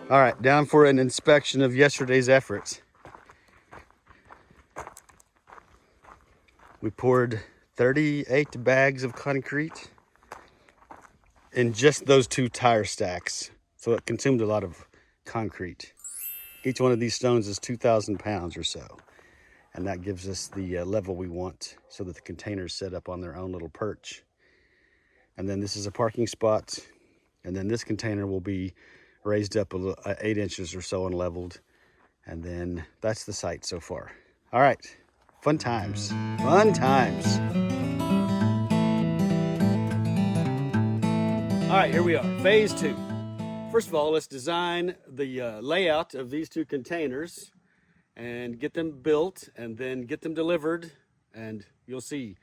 All right, down for an inspection of yesterday's efforts. We poured 38 bags of concrete in just those 2 tire stacks. So it consumed a lot of concrete. Each one of these stones is 2,000 pounds or so. And that gives us the level we want so that the containers set up on their own little perch. And then this is a parking spot. And then this container will be raised up 8 inches or so and leveled. And then that's the site so far. All right, fun times, fun times. All right, here we are, phase 2. First of all, let's design the layout of these 2 containers and get them built and then get them delivered. And you'll see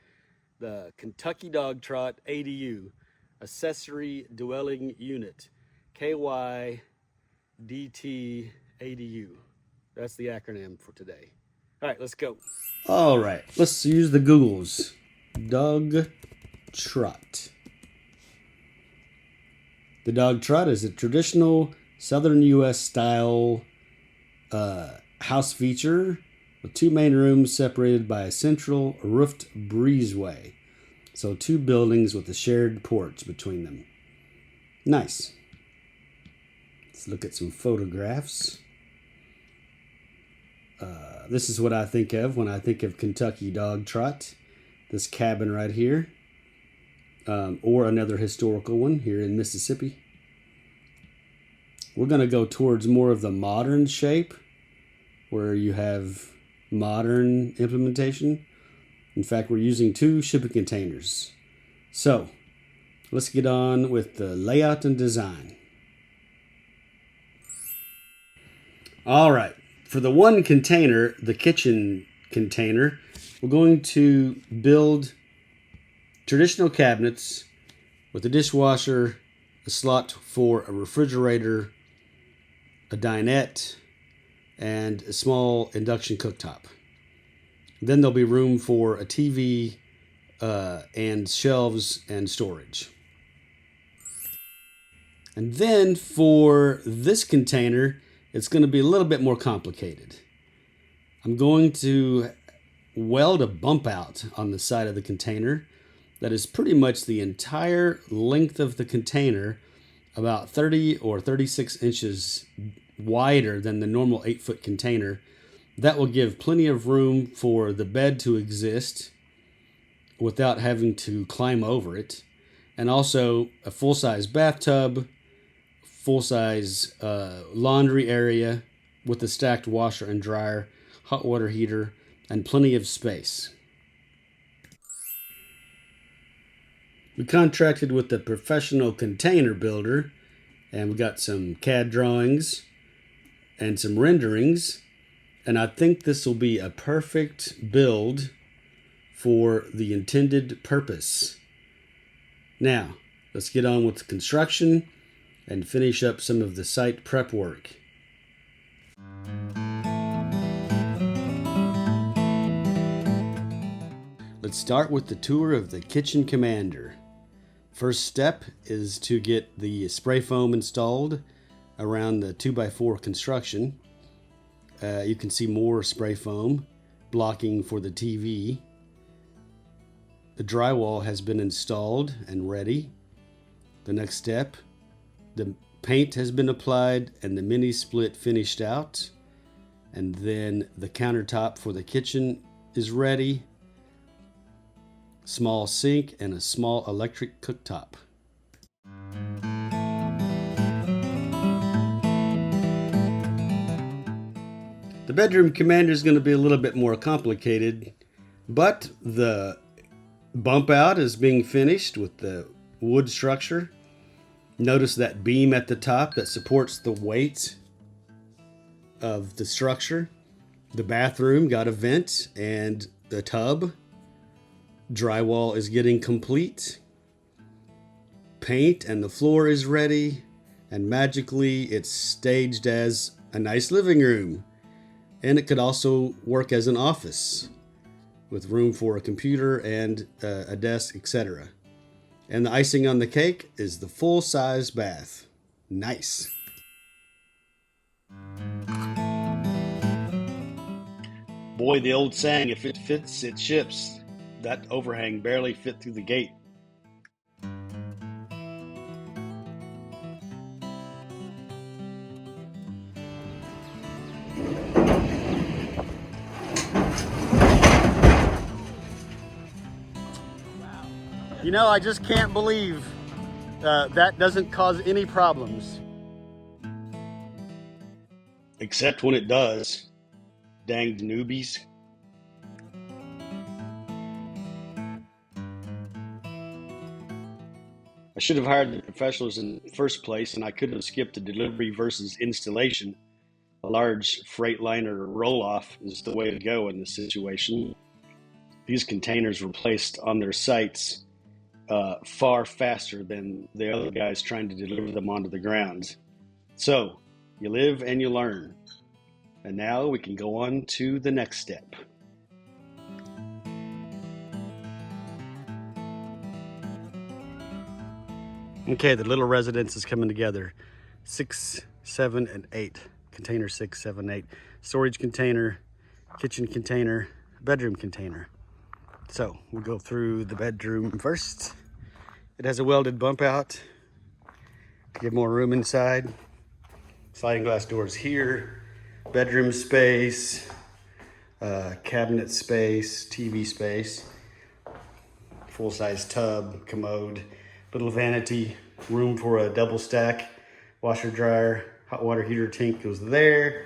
the Kentucky Dogtrot ADU, Accessory Dwelling Unit, KYDT ADU. That's the acronym for today. All right, let's go. All right, let's use the Googles. Dogtrot. The Dogtrot is a traditional southern U.S. style house feature with 2 main rooms separated by a central roofed breezeway. So 2 buildings with a shared porch between them. Nice. Let's look at some photographs. This is what I think of when I think of Kentucky Dogtrot. This cabin right here. Or another historical one here in Mississippi. We're going to go towards more of the modern shape where you have modern implementation. In fact, we're using 2 shipping containers. So let's get on with the layout and design. All right, for the 1 container, the kitchen container, we're going to build traditional cabinets with a dishwasher, a slot for a refrigerator, a dinette, and a small induction cooktop. Then there'll be room for a TV and shelves and storage. And then for this container, it's going to be a little bit more complicated. I'm going to weld a bump out on the side of the container that is pretty much the entire length of the container, about 30 or 36 inches wider than the normal 8-foot container. That will give plenty of room for the bed to exist without having to climb over it. And also a full-size bathtub, full-size laundry area with a stacked washer and dryer, hot water heater, and plenty of space. We contracted with a professional container builder, and we got some CAD drawings and some renderings, and I think this will be a perfect build for the intended purpose. Now, let's get on with the construction and finish up some of the site prep work. Let's start with the tour of the Kitchen Commander. First step is to get the spray foam installed around the 2x4 construction. You can see more spray foam blocking for the TV. The drywall has been installed and ready. The next step, the paint has been applied and the mini split finished out. And then the countertop for the kitchen is ready. Small sink and a small electric cooktop. The bedroom commander is going to be a little bit more complicated, but the bump out is being finished with the wood structure. Notice that beam at the top that supports the weight of the structure. The bathroom got a vent and the tub. Drywall is getting complete. Paint and the floor is ready. And magically it's staged as a nice living room. And it could also work as an office with room for a computer and a desk, etc. And the icing on the cake is the full-size bath. Nice. Boy, the old saying, if it fits, it ships. That overhang barely fit through the gate. You know, I just can't believe that doesn't cause any problems. Except when it does. Danged newbies. I should have hired the professionals in the first place, and I could have skipped the delivery versus installation. A large Freightliner roll-off is the way to go in this situation. These containers were placed on their sites far faster than the other guys trying to deliver them onto the ground. So, you live and you learn. And now we can go on to the next step. Okay, the little residence is coming together. 6, 7, and 8. Container 6, 7, 8. Storage container, kitchen container, bedroom container. So we'll go through the bedroom first. It has a welded bump out to get more room inside. Sliding glass doors here. Bedroom space, cabinet space, TV space, full-size tub, commode, little vanity, room for a double stack, washer dryer, hot water heater tank goes there.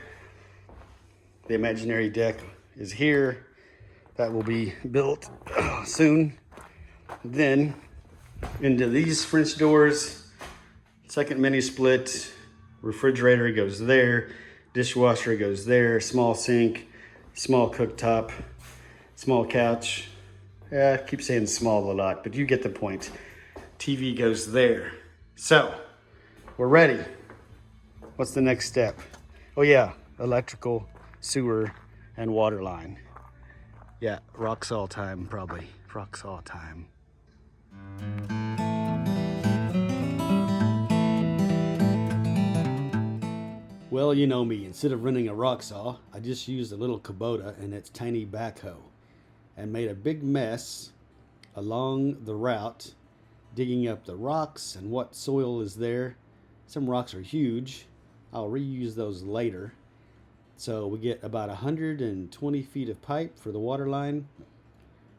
The imaginary deck is here. That will be built soon. Then into these French doors, second mini split, refrigerator goes there, dishwasher goes there, small sink, small cooktop, small couch. I keep saying small a lot, but you get the point. TV goes there. So, we're ready. What's the next step? Oh yeah, electrical, sewer, and water line. Yeah, rock saw time probably. Rock saw time. Well, you know me. Instead of renting a rock saw, I just used a little Kubota and its tiny backhoe and made a big mess along the route, digging up the rocks and what soil is there. Some rocks are huge. I'll reuse those later. So we get about 120 feet of pipe for the water line.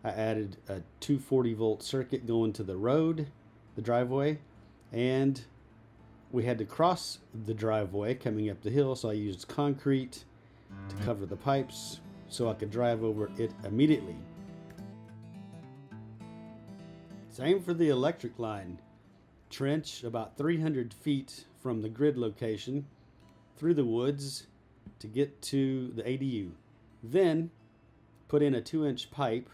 I added a 240 volt circuit going to the road, the driveway, and we had to cross the driveway coming up the hill, so I used concrete to cover the pipes so I could drive over it immediately. Same for the electric line. Trench about 300 feet from the grid location through the woods to get to the ADU. Then put in a 2-inch pipe,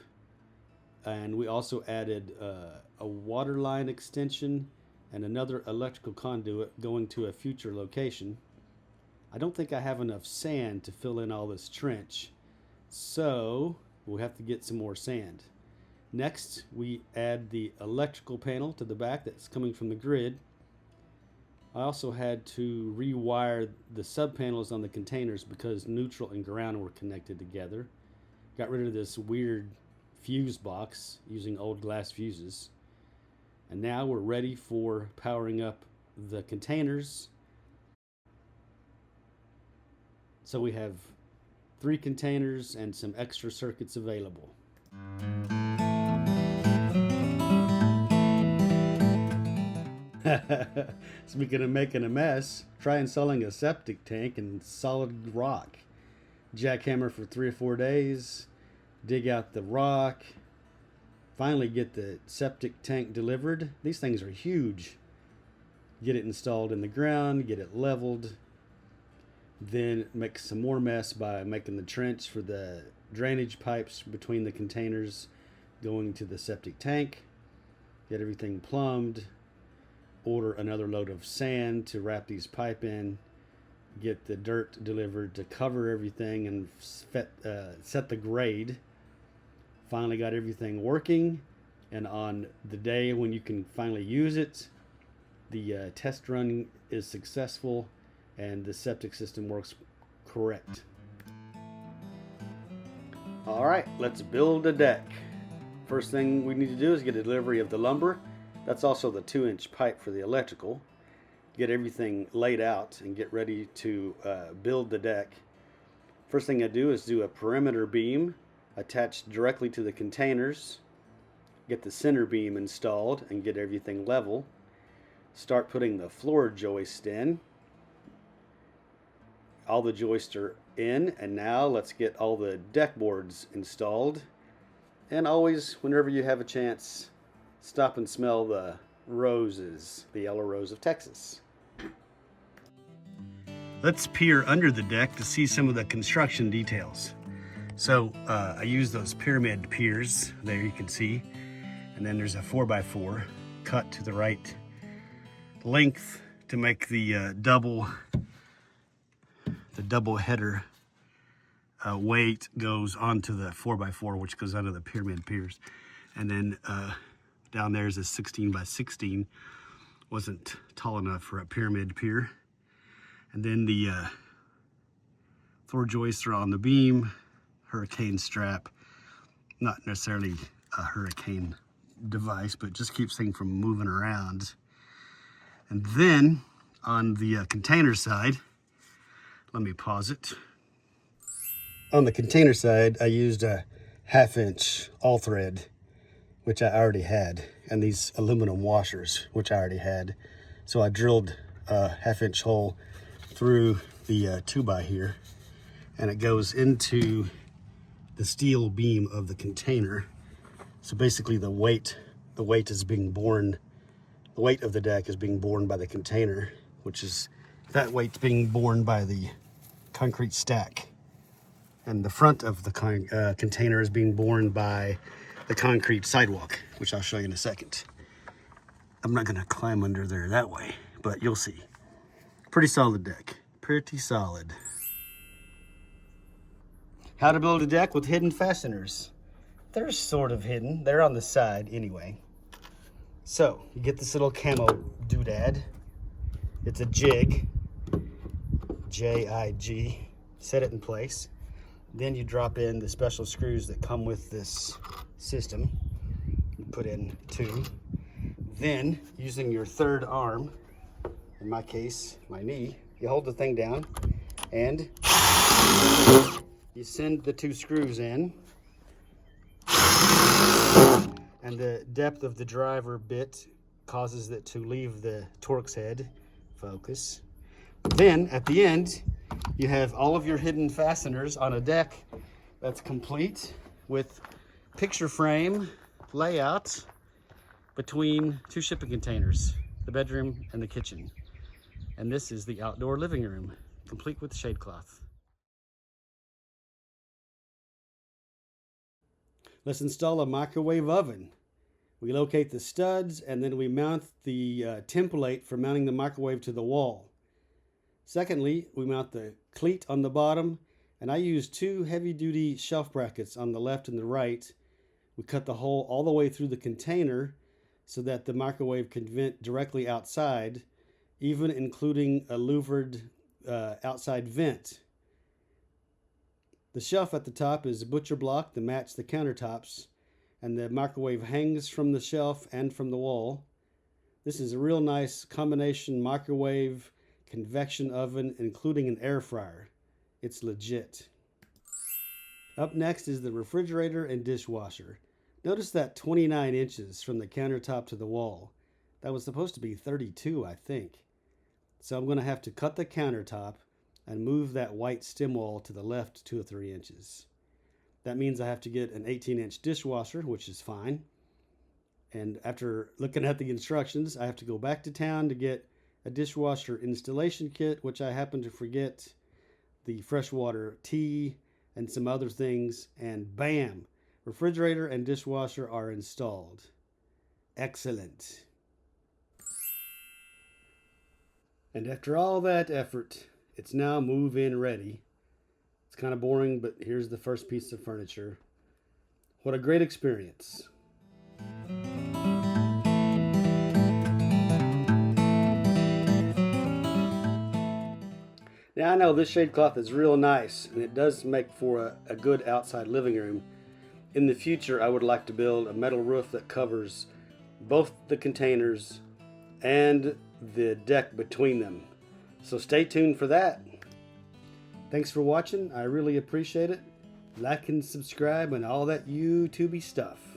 and we also added a water line extension and another electrical conduit going to a future location. I don't think I have enough sand to fill in all this trench, so we'll have to get some more sand. Next, we add the electrical panel to the back that's coming from the grid. I also had to rewire the sub panels on the containers because neutral and ground were connected together. Got rid of this weird fuse box using old glass fuses. And now we're ready for powering up the containers. So we have 3 containers and some extra circuits available. Speaking of making a mess, try installing a septic tank in solid rock. Jackhammer for 3 or 4 days, dig out the rock, finally get the septic tank delivered. These things are huge. Get it installed in the ground, get it leveled, then make some more mess by making the trench for the drainage pipes between the containers going to the septic tank, get everything plumbed, order another load of sand to wrap these pipe in, get the dirt delivered to cover everything and set the grade. Finally got everything working, and on the day when you can finally use it, the test run is successful and the septic system works correct. All right, let's build a deck. First thing we need to do is get a delivery of the lumber. That's also the 2-inch pipe for the electrical. Get everything laid out and get ready to build the deck. First thing I do is do a perimeter beam attached directly to the containers. Get the center beam installed and get everything level. Start putting the floor joist in. All the joists are in, and now let's get all the deck boards installed. And always, whenever you have a chance, stop and smell the roses, the yellow rose of Texas. Let's peer under the deck to see some of the construction details. So I use those pyramid piers there, you can see, and then there's a 4x4 cut to the right length to make the double header weight goes onto the 4x4, which goes onto the pyramid piers. And then down there is a 16x16, wasn't tall enough for a pyramid pier. And then the floor joists are on the beam, hurricane strap, not necessarily a hurricane device, but just keeps things from moving around. And then on the container side, let me pause it. On the container side, I used a 1/2-inch all thread, which I already had, and these aluminum washers, which I already had. So I drilled a 1/2-inch hole through the 2x here, and it goes into the steel beam of the container. So basically the weight is being borne, the weight of the deck is being borne by the container, which is, that weight's being borne by the concrete stack. And the front of the container is being borne by the concrete sidewalk, which I'll show you in a second. I'm not gonna climb under there that way, but you'll see. Pretty solid deck, pretty solid. How to build a deck with hidden fasteners. They're sort of hidden, they're on the side anyway. So, you get this little camo doodad. It's a jig, J-I-G, set it in place. Then you drop in the special screws that come with this system. You put in 2. Then, using your third arm, in my case, my knee, you hold the thing down and you send the 2 screws in. And the depth of the driver bit causes it to leave the Torx head. Focus. Then, at the end, you have all of your hidden fasteners on a deck that's complete with picture frame layout between 2 shipping containers, the bedroom and the kitchen. And this is the outdoor living room, complete with shade cloth. Let's install a microwave oven. We locate the studs and then we mount the template for mounting the microwave to the wall. Secondly, we mount the cleat on the bottom, and I use 2 heavy-duty shelf brackets on the left and the right. We cut the hole all the way through the container so that the microwave can vent directly outside, even including a louvered outside vent. The shelf at the top is a butcher block to match the countertops, and the microwave hangs from the shelf and from the wall. This is a real nice combination microwave convection oven, including an air fryer. It's legit. Up next is the refrigerator and dishwasher. Notice that 29 inches from the countertop to the wall. That was supposed to be 32, I think. So I'm going to have to cut the countertop and move that white stem wall to the left 2 or 3 inches. That means I have to get an 18-inch dishwasher, which is fine. And after looking at the instructions, I have to go back to town to get a dishwasher installation kit, which I happen to forget the freshwater tea and some other things, and bam, refrigerator and dishwasher are installed. Excellent. And after all that effort, it's now move-in ready. It's kind of boring, but here's the first piece of furniture. What a great experience. Now I know this shade cloth is real nice and it does make for a good outside living room. In the future, I would like to build a metal roof that covers both the containers and the deck between them. So stay tuned for that. Thanks for watching. I really appreciate it. Like and subscribe and all that YouTubey stuff.